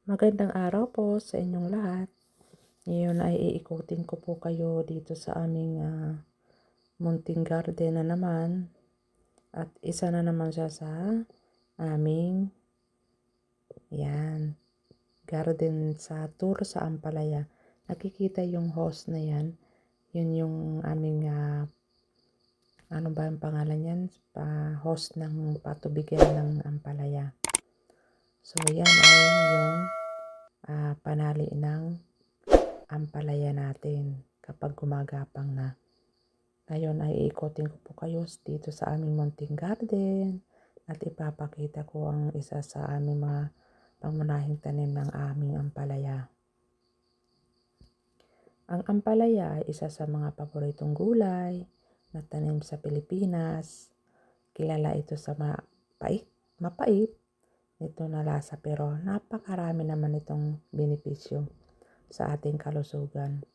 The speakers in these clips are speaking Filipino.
Magandang araw po sa inyong lahat. Ngayon ay iikutin ko po kayo dito sa aming munting garden na naman. At isa na naman siya sa aming garden sa tour sa Ampalaya. Nakikita yung host na yan. Yun yung aming ano ba ang pangalan yan? Host ng patubigan ng Ampalaya. So yan ay yung panali ng ampalaya natin kapag gumagapang na. Ngayon ay iikotin ko po kayo dito sa aming munting garden at ipapakita ko ang isa sa aming mga pangunahing tanim ng aming ampalaya. Ang ampalaya ay isa sa mga paboritong gulay na tanim sa Pilipinas. Kilala ito sa mapait nito na lasa, pero napakarami naman itong benepisyo sa ating kalusugan.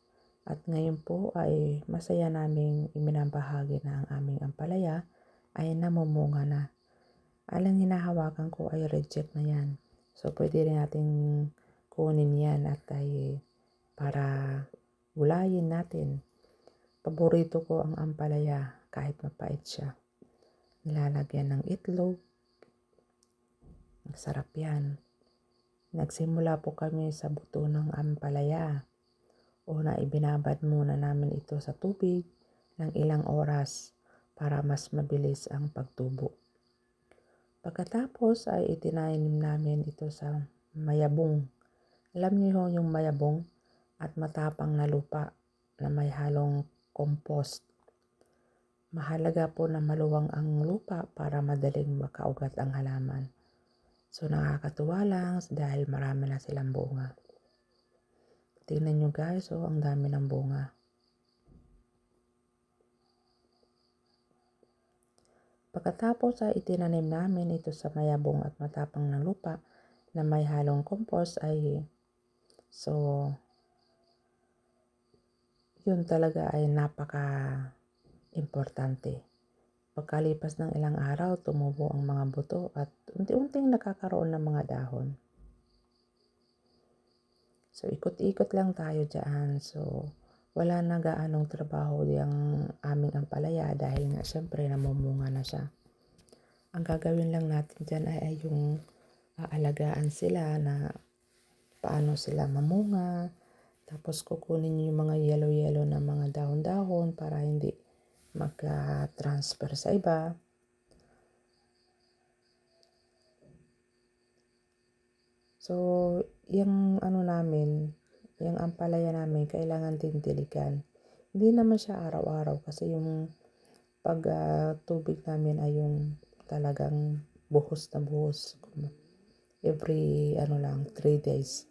At ngayon po ay masaya naming iminabahagi na ang aming ampalaya ay namumunga na. Alang hinahawakan ko ay reject na yan. So pwede rin natin kunin yan at ay para gulayin natin. Paborito ko ang ampalaya kahit mapait siya. Nilalagyan ng itlog. Masarap yan. Nagsimula po kami sa buto ng ampalaya. Una, ibinabad muna namin ito sa tubig ng ilang oras para mas mabilis ang pagtubo. Pagkatapos ay itinanim namin ito sa mayabong. Alam niyo yung mayabong at matapang na lupa na may halong compost. Mahalaga po na maluwang ang lupa para madaling makaugat ang halaman. So nakakatuwa lang dahil marami na silang bunga. Tingnan nyo guys, ang dami ng bunga. Pagkatapos ay itinanim namin ito sa mayabong at matapang na lupa na may halong compost yun talaga ay napaka-importante. Pagkalipas ng ilang araw, tumubo ang mga buto at unti-unting nakakaroon ng mga dahon. So, ikot-ikot lang tayo dyan. So, wala na gaanong trabaho yung aming ampalaya dahil nga syempre namumunga na siya. Ang gagawin lang natin dyan ay yung aalagaan sila na paano sila mamunga. Tapos kukunin yung mga yellow-yellow na mga dahon-dahon para hindi magka-transfer sa iba. So, yung yung ampalaya namin, kailangan din diligan. Hindi naman siya araw-araw kasi yung tubig namin ay yung talagang buhos na buhos. Every 3 days.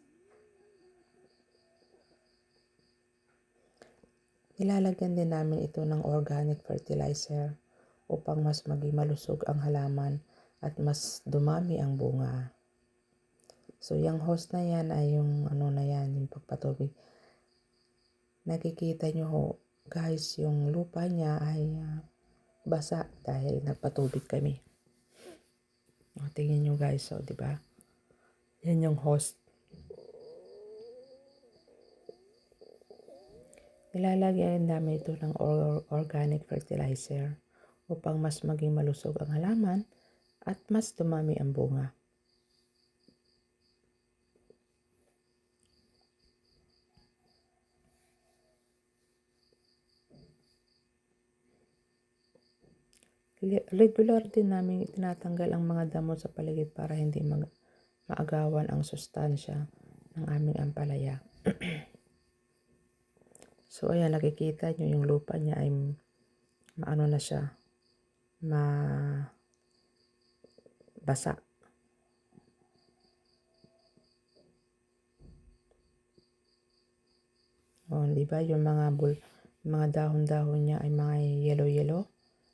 Nilalagyan din namin ito ng organic fertilizer upang mas maging malusog ang halaman at mas dumami ang bunga. So, yung host na yan ay yung yung pagpatubig. Nakikita nyo guys, yung lupa niya ay basa dahil nagpatubig kami. Tingnan nyo guys, di ba? Yan yung host. Nilalagyan namin ito ng organic fertilizer upang mas maging malusog ang halaman at mas dumami ang bunga. Regular din namin tinatanggal ang mga damo sa paligid para hindi maagawan ang sustansya ng aming ampalaya. So ayan, nakikita nyo yung lupa niya ay na siya, basa. Di ba yung mga dahon-dahon niya ay mga yellow-yellow.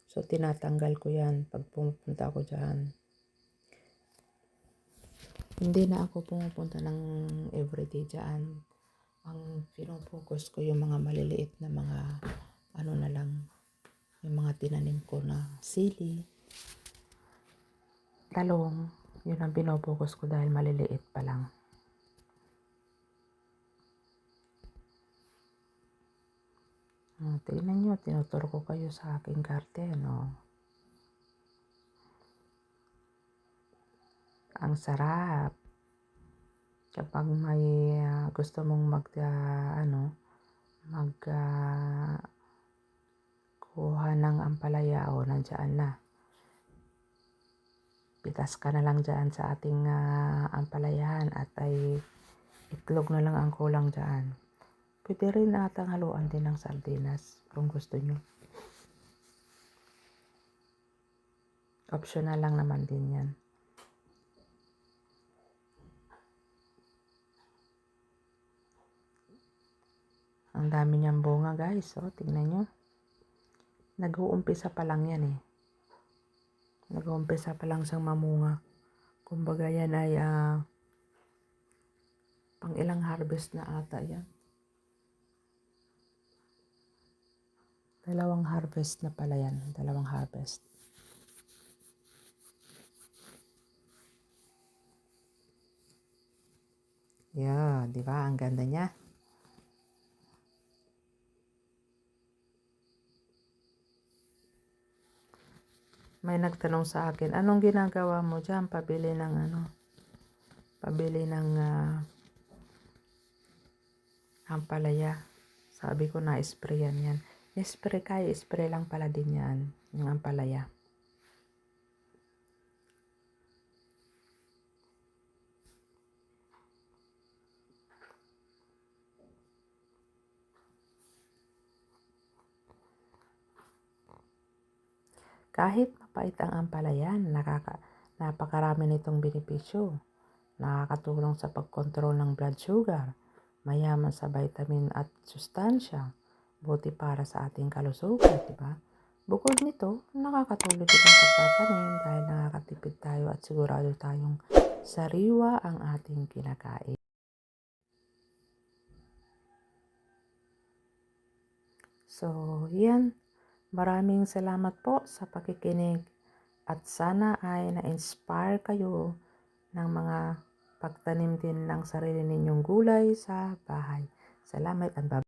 So, tinatanggal ko yan pag pumunta ako dyan. Hindi na ako pumupunta ng everyday dyan. Ang pinofocus ko yung mga maliliit na mga yung mga tinanim ko na sili, talong. Yun ang pinofocus ko dahil maliliit pa lang. Tingnan nyo, tinuturo ko kayo sa aking garden. Ang sarap. Kapag may gusto mong kuha ng ampalaya, nandiyan na. Pitas ka na lang dyan sa ating ampalayahan at ay itlog na lang ang kulang dyan. Pwede rin atang haluan din ng sardinas kung gusto nyo. Optional lang naman din yan. Ang dami niyang bunga guys. Tingnan nyo. Nag-uumpisa pa lang yan eh. Nag-uumpisa pa lang siyang mamunga. Kumbaga yan ay pang ilang harvest na ata yan. 2 harvest na pala yan. 2 harvest. Yeah, di ba? Ang ganda niya. May nagtanong sa akin, anong ginagawa mo dyan? Pabili ng ampalaya. Sabi ko na sprayan yan. Spray lang pala din yan, yung ampalaya. Kahit mapait ang ampalayan, napakarami nitong benepisyo. Nakakatulong sa pagkontrol ng blood sugar, mayaman sa vitamin at sustansya, buti para sa ating kalusugan, di ba? Bukod nito, nakakatulong din ang pagtatanim dahil nakakatipid tayo at sigurado tayong sariwa ang ating kinakain. So, yan. Maraming salamat po sa pakikinig at sana ay na-inspire kayo ng mga pagtanim din ng sarili ninyong gulay sa bahay. Salamat at bye.